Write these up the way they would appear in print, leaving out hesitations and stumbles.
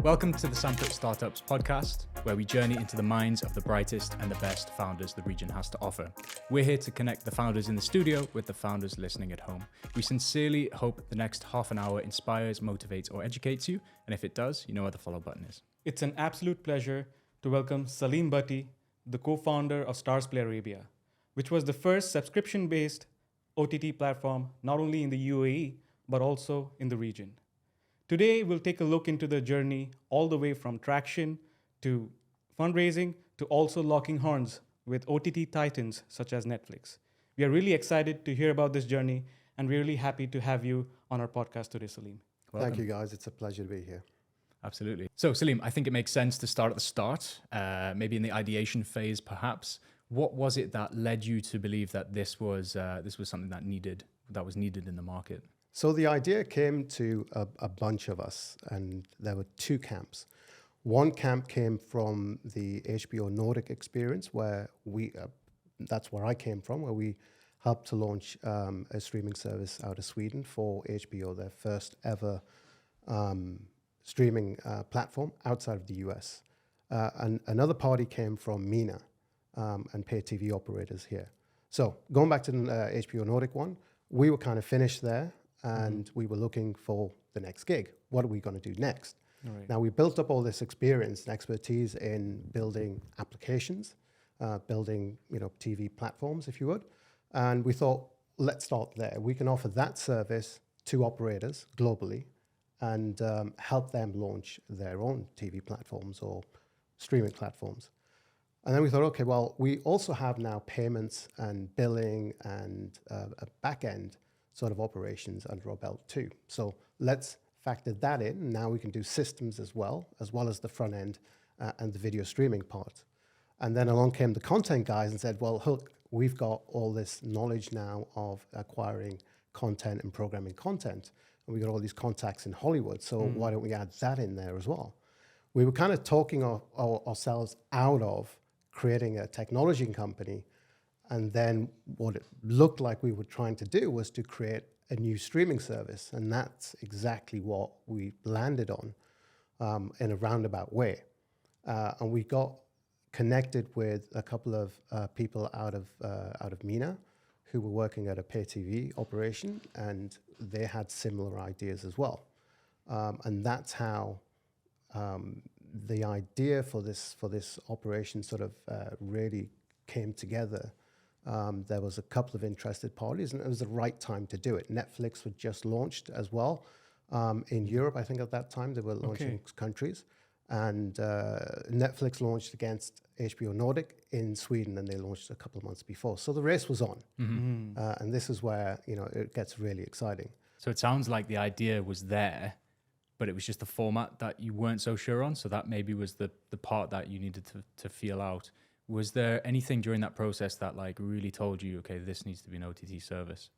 Welcome to the Sandpit Startups podcast, where we journey into the minds of the brightest and the best founders the region has to offer. We're here to connect the founders in the studio with the founders listening at home. We sincerely hope the next half an hour inspires, motivates, or educates you. And if it does, you know where the follow button is. It's an absolute pleasure to welcome Saleem Bhatti, the co-founder of Starz Play Arabia, which was the first subscription-based OTT platform, not only in the UAE, but also in the region. Today, we'll take a look into the journey all the way from traction to fundraising to also locking horns with OTT titans such as Netflix. We are really excited to hear about this journey, and we're really happy to have you on our podcast today, Saleem. Welcome. Thank you, guys. It's a pleasure to be here. Absolutely. So, Saleem, I think it makes sense to start at the start, maybe in the ideation phase, perhaps. What was it that led you to believe that this was something that was needed in the market? So the idea came to a bunch of us, and there were two camps. One camp came from the HBO Nordic experience, where that's where I came from, where we helped to launch a streaming service out of Sweden for HBO, their first ever streaming platform outside of the US. And another party came from MENA and pay TV operators here. So going back to the HBO Nordic one, we were kind of finished there. And we were looking for the next gig. What are we going to do next? Right. Now, we built up all this experience and expertise in building applications, building TV platforms, if you would. And we thought, let's start there. We can offer that service to operators globally and help them launch their own TV platforms or streaming platforms. And then we thought, okay, well, we also have now payments and billing and a back end sort of operations under our belt too. So let's factor that in. Now we can do systems as well as the front end and the video streaming part. And then along came the content guys and said, well, look, we've got all this knowledge now of acquiring content and programming content. And we got all these contacts in Hollywood. So why don't we add that in there as well? We were kind of talking ourselves out of creating a technology company. And then what it looked like we were trying to do was to create a new streaming service. And that's exactly what we landed on in a roundabout way. And we got connected with a couple of people out of MENA who were working at a pay TV operation, and they had similar ideas as well. And that's how the idea for this operation sort of really came together. There was a couple of interested parties, and it was the right time to do it. Netflix was just launched as well in Europe. I think at that time they were launching countries, and Netflix launched against HBO Nordic in Sweden, and they launched a couple of months before. So the race was on, and this is where it gets really exciting. So it sounds like the idea was there, but it was just the format that you weren't so sure on. So that maybe was the part that you needed to feel out. Was there anything during that process that really told you, okay, this needs to be an OTT service?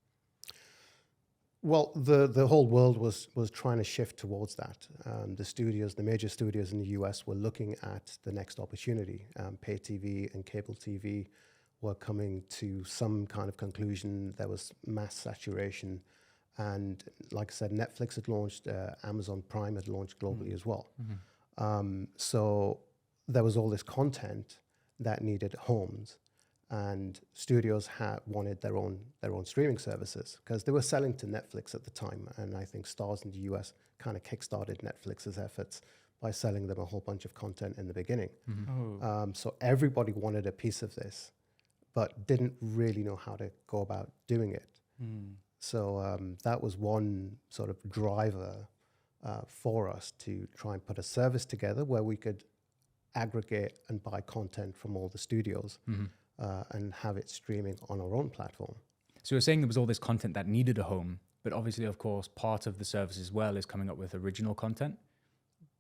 Well, the whole world was trying to shift towards that. The major studios in the US were looking at the next opportunity. Pay TV and cable TV were coming to some kind of conclusion. There was mass saturation. And like I said, Netflix had launched, Amazon Prime had launched globally as well. So there was all this content that needed homes, and studios wanted their own streaming services because they were selling to Netflix at the time, and I think Starz in the US kind of kickstarted Netflix's efforts by selling them a whole bunch of content in the beginning. So everybody wanted a piece of this, but didn't really know how to go about doing it. So that was one sort of driver for us to try and put a service together where we could aggregate and buy content from all the studios and have it streaming on our own platform. So you're saying there was all this content that needed a home, but obviously, of course, part of the service as well is coming up with original content.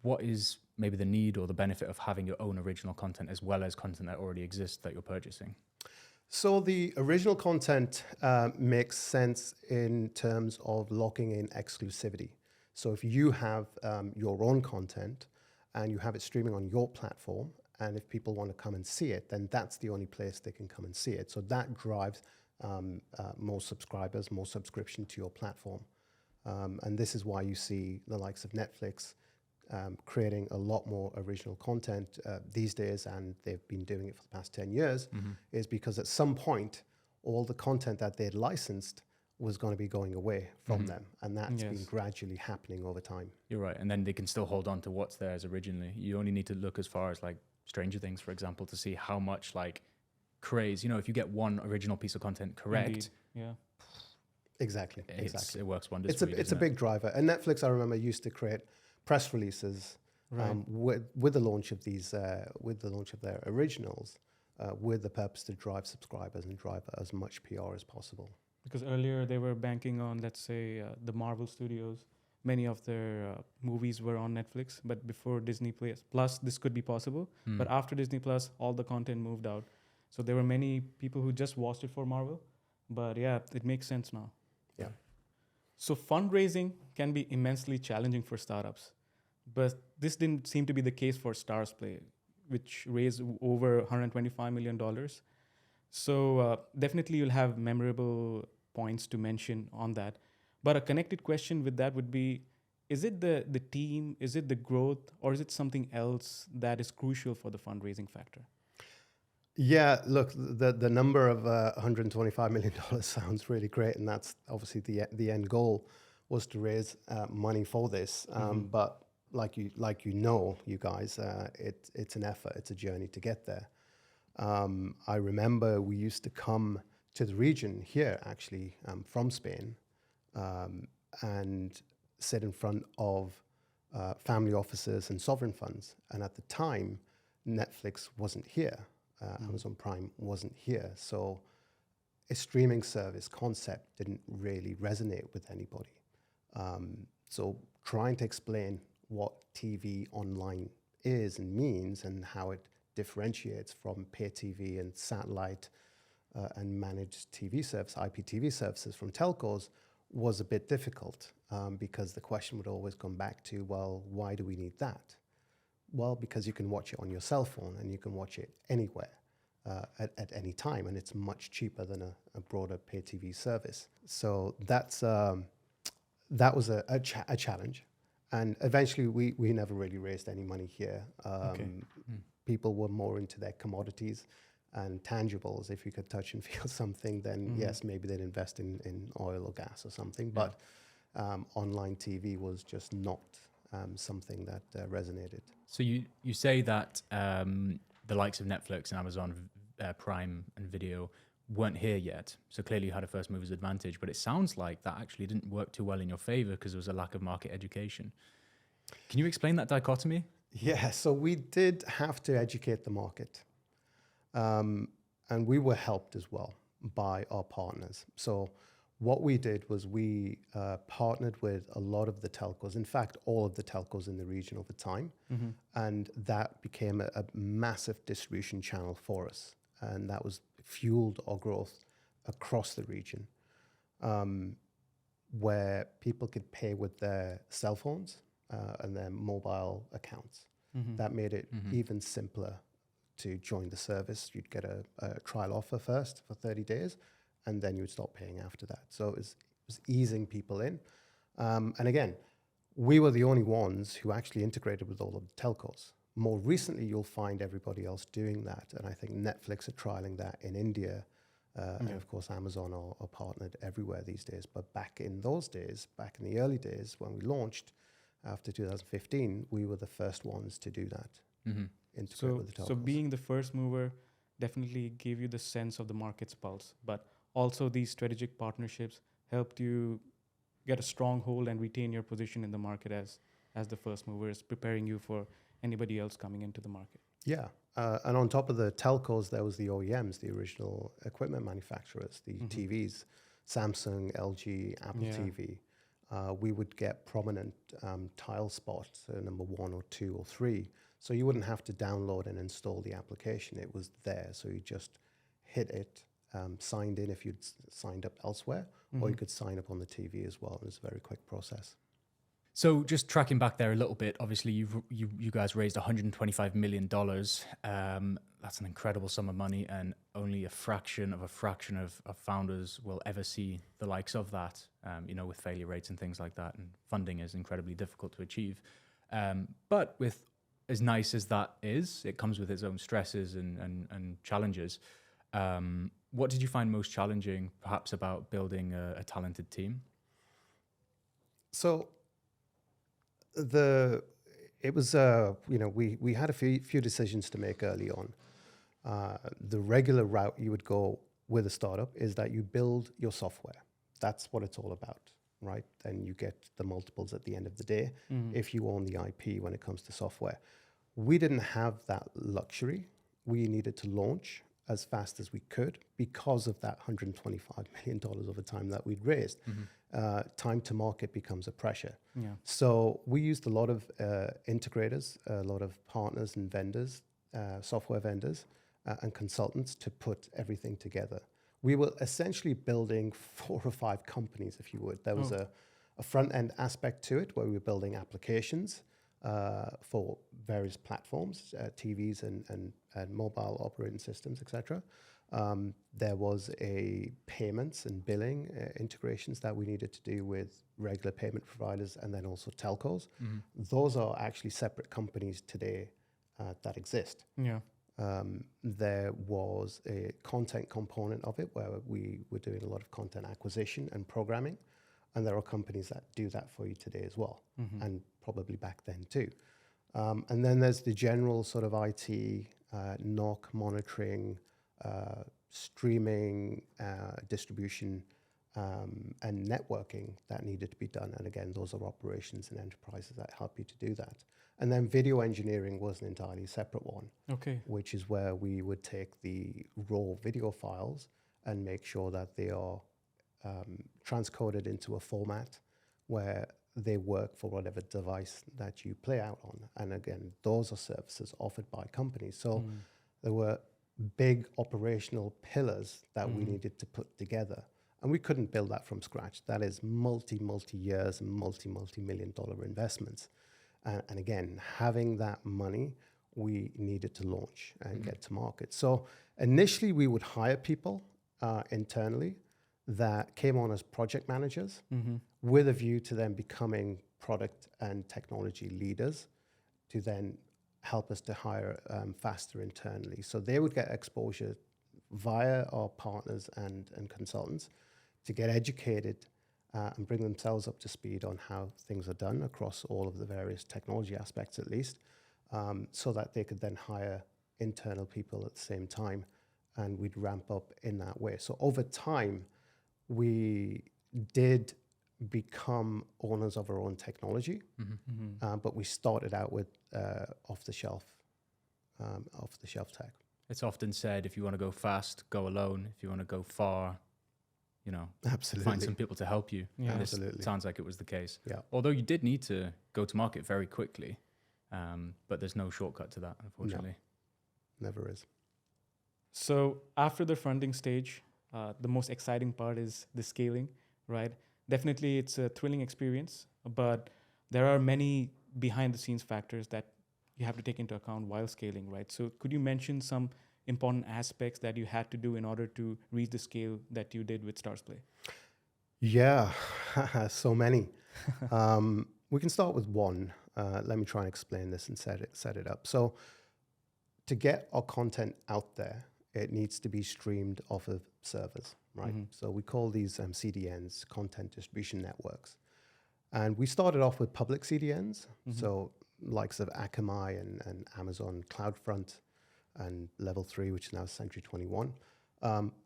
What is maybe the need or the benefit of having your own original content as well as content that already exists that you're purchasing? So the original content makes sense in terms of locking in exclusivity. So if you have your own content, and you have it streaming on your platform, and if people want to come and see it, then that's the only place they can come and see it. So that drives more subscribers, more subscription to your platform. And this is why you see the likes of Netflix creating a lot more original content these days, and they've been doing it for the past 10 years, is because at some point, all the content that they'd licensed was going to be going away from them. And that's been gradually happening over time. You're right. And then they can still hold on to what's theirs originally. You only need to look as far as like Stranger Things, for example, to see how much like craze, if you get one original piece of content correct. Indeed. Yeah. Exactly. It works wonders. It's a big driver. And Netflix, I remember, used to create press releases with the launch of these, with the launch of their originals, with the purpose to drive subscribers and drive as much PR as possible. Because earlier they were banking on, let's say, the Marvel Studios. Many of their movies were on Netflix, but before Disney Plus, this could be possible. But after Disney Plus, all the content moved out. So there were many people who just watched it for Marvel. But yeah, it makes sense now. Yeah. So fundraising can be immensely challenging for startups. But this didn't seem to be the case for Starz Play, which raised over $125 million. So definitely you'll have memorable points to mention on that. But a connected question with that would be, is it the team, is it the growth, or is it something else that is crucial for the fundraising factor? Yeah, look, the number of $125 million sounds really great, and that's obviously the end goal was to raise money for this. But like you guys, it's an effort, it's a journey to get there. I remember we used to come to the region here, actually, from Spain, and sit in front of family offices and sovereign funds. And at the time, Netflix wasn't here. Amazon Prime wasn't here. So a streaming service concept didn't really resonate with anybody. So trying to explain what TV online is and means and how it differentiates from pay TV and satellite and managed TV service, IPTV services from telcos was a bit difficult because the question would always come back to, well, why do we need that? Well, because you can watch it on your cell phone and you can watch it anywhere at any time, and it's much cheaper than a broader pay TV service. So that was a challenge, and eventually we never really raised any money here. People were more into their commodities and tangibles. If you could touch and feel something, then yes, maybe they'd invest in oil or gas or something. But online TV was just not something that resonated. So you say that the likes of Netflix and Amazon Prime and Video weren't here yet. So clearly you had a first mover's advantage, but it sounds like that actually didn't work too well in your favor because there was a lack of market education. Can you explain that dichotomy? Yeah, so we did have to educate the market. And we were helped as well by our partners. So what we did was we partnered with a lot of the telcos, in fact, all of the telcos in the region over time. And that became a massive distribution channel for us. And that was fueled our growth across the region, where people could pay with their cell phones and their mobile accounts. That made it even simpler to join the service. You'd get a trial offer first for 30 days, and then you would start paying after that. So it was easing people in. And again, we were the only ones who actually integrated with all of the telcos. More recently, you'll find everybody else doing that. And I think Netflix are trialing that in India. And of course, Amazon are partnered everywhere these days. But back in those days, back in the early days when we launched after 2015, we were the first ones to do that. Integrate with the telcos. So being the first mover definitely gave you the sense of the market's pulse. But also these strategic partnerships helped you get a strong hold and retain your position in the market as the first movers, preparing you for anybody else coming into the market. Yeah. And on top of the telcos, there was the OEMs, the original equipment manufacturers, the TVs, Samsung, LG, Apple TV. We would get prominent tile spots, number 1 or 2 or 3. So you wouldn't have to download and install the application. It was there. So you just hit it, signed in if you'd signed up elsewhere, or you could sign up on the TV as well. It was a very quick process. So just tracking back there a little bit, obviously you guys raised $125 million. That's an incredible sum of money, and only a fraction of founders will ever see the likes of that, with failure rates and things like that. And funding is incredibly difficult to achieve. But with as nice as that is, it comes with its own stresses and challenges. What did you find most challenging, perhaps, about building a talented team? So it was we had a few decisions to make early on. The regular route you would go with a startup is that you build your software. That's what it's all about, right? And you get the multiples at the end of the day if you own the IP when it comes to software. We didn't have that luxury. We needed to launch as fast as we could because of that $125 million over time that we'd raised. Time to market becomes a pressure. Yeah. So we used a lot of integrators, a lot of partners and vendors, software vendors and consultants to put everything together. We were essentially building 4 or 5 companies, if you would. There was a front-end aspect to it where we were building applications for various platforms, TVs and mobile operating systems, etc. There was a payments and billing integrations that we needed to do with regular payment providers and then also telcos. Those are actually separate companies today that exist. Yeah. There was a content component of it where we were doing a lot of content acquisition and programming. And there are companies that do that for you today as well, and probably back then too. And then there's the general sort of IT, NOC monitoring, streaming, distribution, and networking that needed to be done. And again, those are operations and enterprises that help you to do that. And then video engineering was an entirely separate one, which is where we would take the raw video files and make sure that they are transcoded into a format where they work for whatever device that you play out on. And again, those are services offered by companies. So there were big operational pillars that we needed to put together. And we couldn't build that from scratch. That is multi-years and multi-million-dollar investments. And again, having that money, we needed to launch and get to market. So initially, we would hire people internally that came on as project managers with a view to them becoming product and technology leaders to then help us to hire faster internally. So they would get exposure via our partners and consultants to get educated and bring themselves up to speed on how things are done across all of the various technology aspects, at least, so that they could then hire internal people at the same time, and we'd ramp up in that way. So over time, we did become owners of our own technology, but we started out with off-the-shelf tech. It's often said, if you want to go fast, go alone. If you want to go far, absolutely find some people to help you. Yeah. And Absolutely. this sounds like it was the case. Yeah. Although you did need to go to market very quickly, but there's no shortcut to that, unfortunately. Never is. So after the funding stage, the most exciting part is the scaling, right? Definitely it's a thrilling experience, but there are many behind the scenes factors that you have to take into account while scaling, right? So could you mention some important aspects that you had to do in order to reach the scale that you did with Starz Play? Yeah, so many. We can start with one. Let me try and explain this and set it up. So to get our content out there, it needs to be streamed off of servers, right? So we call these CDNs, content distribution networks. And we started off with public CDNs, so likes of Akamai and Amazon CloudFront and Level 3, which is now Century 21.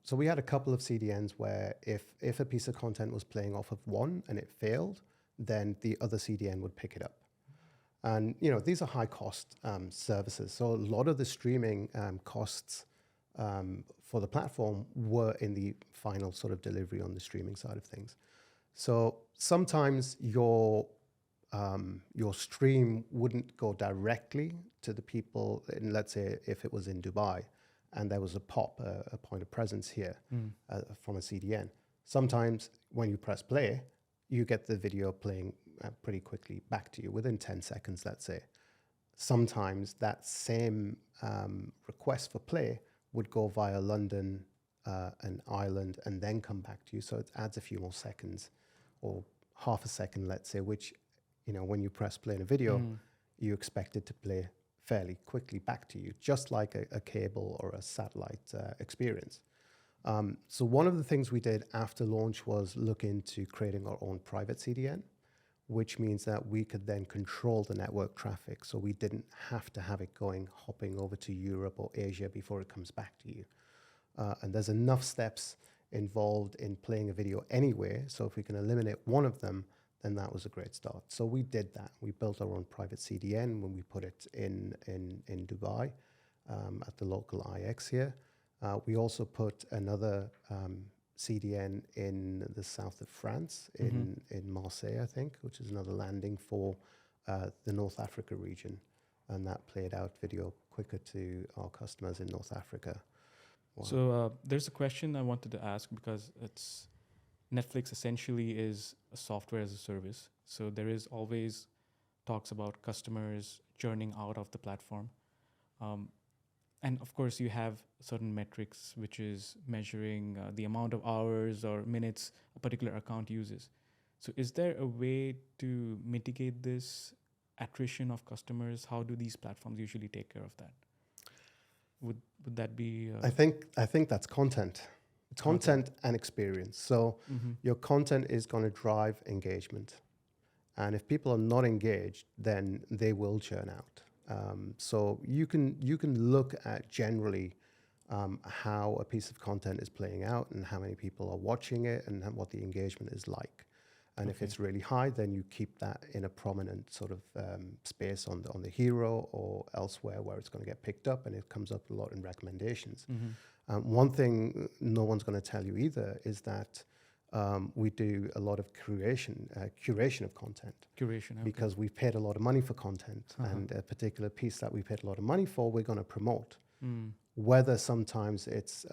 So we had a couple of CDNs where if a piece of content was playing off of one and it failed, then the other CDN would pick it up. And these are high cost services. So a lot of the streaming costs for the platform were in the final sort of delivery on the streaming side of things. So sometimes your stream wouldn't go directly to the people, and let's say if it was in Dubai and there was a POP, a point of presence here from a CDN. Sometimes when you press play, you get the video playing pretty quickly back to you within 10 seconds, let's say. Sometimes that same request for play would go via London and Ireland and then come back to you. So it adds a few more seconds or half a second, let's say, which, when you press play in a video, you expect it to play fairly quickly back to you, just like a cable or a satellite experience. So one of the things we did after launch was look into creating our own private CDN, which means that we could then control the network traffic. So we didn't have to have it hopping over to Europe or Asia before it comes back to you. And there's enough steps involved in playing a video anyway. So if we can eliminate one of them, then that was a great start. So we did that. We built our own private CDN when we put it in Dubai at the local IX here. We also put another CDN in the south of France, in Marseille, I think, which is another landing for the North Africa region. And that played out video quicker to our customers in North Africa. Wow. So there's a question I wanted to ask, because it's Netflix essentially is a software as a service. So there is always talks about customers churning out of the platform. And of course, you have certain metrics, which is measuring the amount of hours or minutes a particular account uses. So is there a way to mitigate this attrition of customers? How do these platforms usually take care of that? Would that be? I think that's content. Content and experience. So your content is going to drive engagement. And if people are not engaged, then they will churn out. So you can look at generally how a piece of content is playing out and how many people are watching it and what the engagement is like. And if it's really high, then you keep that in a prominent sort of space on the hero or elsewhere where it's going to get picked up, and it comes up a lot in recommendations. One thing no one's going to tell you either is that we do a lot of curation of content. Because we've paid a lot of money for content, and a particular piece that we paid a lot of money for, we're going to promote. Whether sometimes it's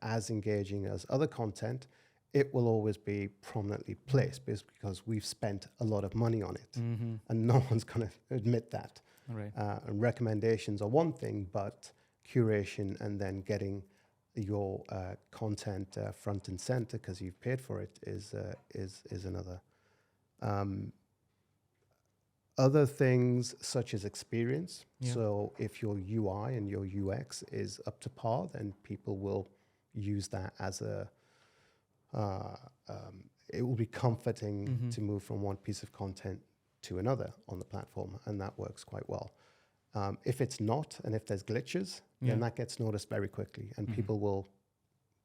as engaging as other content, it will always be prominently placed because we've spent a lot of money on it, and no one's going to admit that. Right. And recommendations are one thing, but curation and then getting your content front and center because you've paid for it is another. Other things such as experience. Yeah. So if your UI and your UX is up to par, then people will use that as it will be comforting to move from one piece of content to another on the platform, and that works quite well. If it's not, and if there's glitches, then that gets noticed very quickly, and people will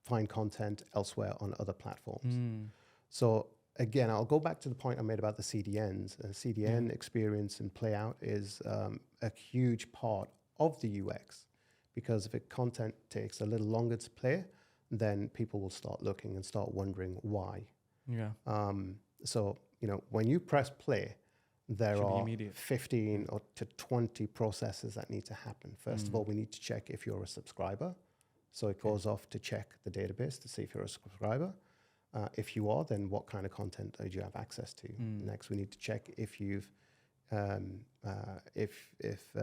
find content elsewhere on other platforms. So again, I'll go back to the point I made about the CDNs. CDN experience and playout is a huge part of the UX, because if content takes a little longer to play, then people will start looking and start wondering why. Yeah. So, when you press play, there are immediate. 15 or to 20 processes that need to happen. First of all, we need to check if you're a subscriber. So it goes off to check the database to see if you're a subscriber. If you are, then what kind of content do you have access to? Next, we need to check if you've if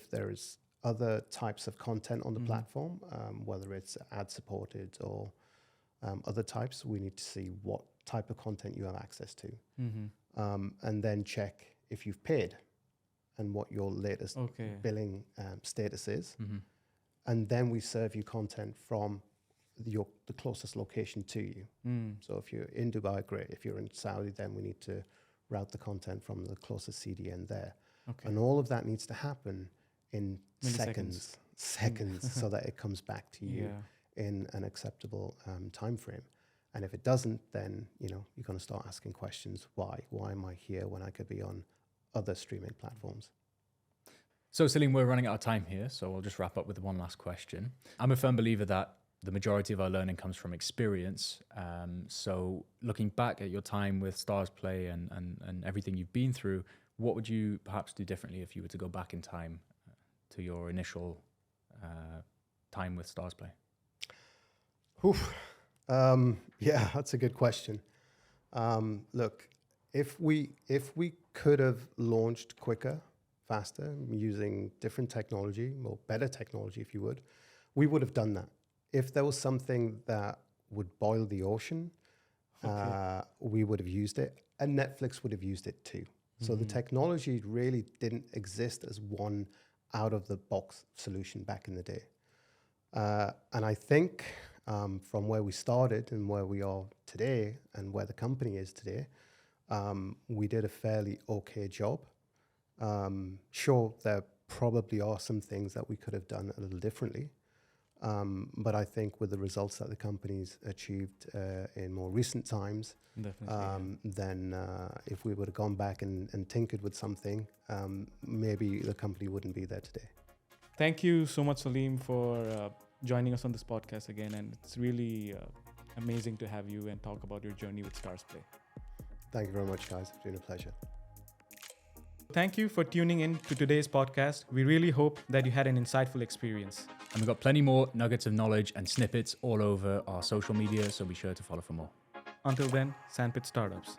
there is other types of content on the platform, whether it's ad supported or other types. We need to see what type of content you have access to. And then check if you've paid and what your latest billing status is. And then we serve you content from the closest location to you. So if you're in Dubai, great. If you're in Saudi, then we need to route the content from the closest CDN there. And all of that needs to happen in seconds so that it comes back to you in an acceptable time frame. And if it doesn't, then you're going to start asking questions. Why am I here when I could be on other streaming platforms? So Saleem, we're running out of time here, so I'll just wrap up with one last question. I'm a firm believer that the majority of our learning comes from experience. So looking back at your time with Starz Play and everything you've been through, what would you perhaps do differently if you were to go back in time to your initial time with Starz Play? Yeah, that's a good question. Look, if we could have launched quicker, faster, using different technology, or better technology, if you would, we would have done that. If there was something that would boil the ocean, we would have used it, and Netflix would have used it too. So the technology really didn't exist as one out-of-the-box solution back in the day. And I think from where we started and where we are today and where the company is today, we did a fairly okay job. Sure, there probably are some things that we could have done a little differently. But I think with the results that the company's achieved in more recent times, then if we would have gone back and tinkered with something, maybe the company wouldn't be there today. Thank you so much, Saleem, for joining us on this podcast again. And it's really amazing to have you and talk about your journey with Starz Play. Thank you very much, guys. It's been a pleasure. Thank you for tuning in to today's podcast. We really hope that you had an insightful experience. And we've got plenty more nuggets of knowledge and snippets all over our social media, so be sure to follow for more. Until then, Sandpit Startups.